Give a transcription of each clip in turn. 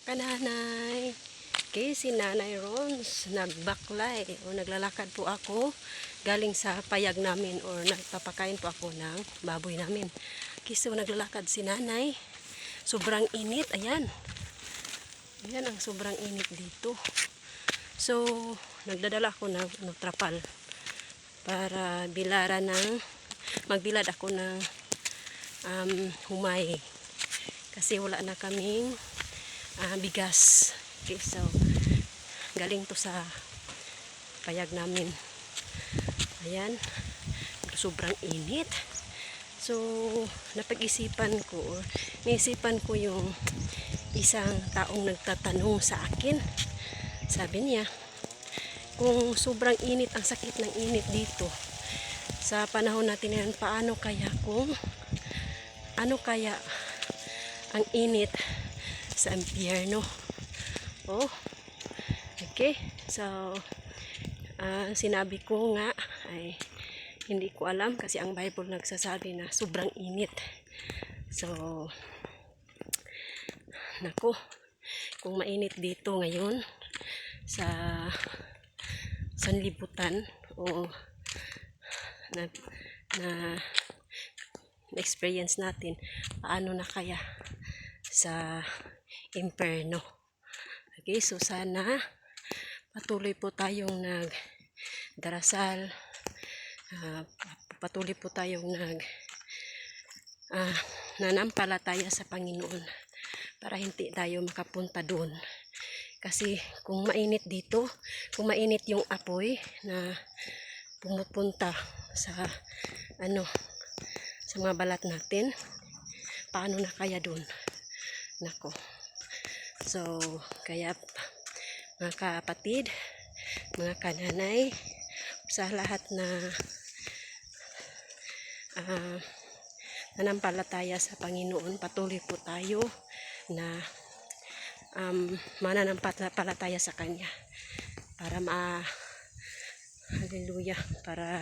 kananay. Okay, si Nanay Rons, nagbaklay o naglalakad po ako galing sa payag namin or nagpapakain po ako ng baboy namin. Okay, so naglalakad si Nanay. Sobrang init, ayan. Ayan ang sobrang init dito. So, nagdadala ako ng trapal para magbilad ako ng humay. Kasi wala na kaming bigas. Okay, so galing to sa payag namin. Ayan, sobrang init. So naisipan ko yung isang taong nagtatanong sa akin. Sabi niya, kung sobrang init, ang sakit ng init dito sa panahon natin ngayon, ano kaya ang init sa impyerno? Oh, okay. So, sinabi ko nga ay hindi ko alam kasi ang Bible nagsasabi na sobrang init. So, nako, kung mainit dito ngayon sa sanlibutan o na experience natin, paano na kaya sa impyerno? Okay, so sana patuloy po tayong nagdarasal, patuloy po tayong nanampalataya sa Panginoon para hindi tayo makapunta doon. Kasi kung mainit dito, kung mainit yung apoy na pumupunta sa sa mga balat natin, paano na kaya doon? Nako. So, kaya mga kapatid, mga kananay, sa lahat na nanampalataya sa Panginoon, patuloy po tayo na mananampalataya sa Kanya para hallelujah, para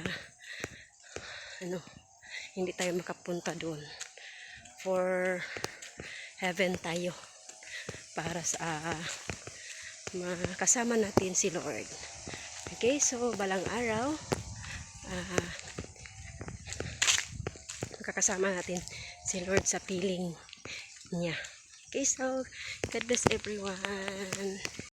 hindi tayo makapunta doon. For heaven tayo, para sa makasama natin si Lord. Okay, so balang araw makakasama natin si Lord sa piling niya. Okay, so God bless everyone.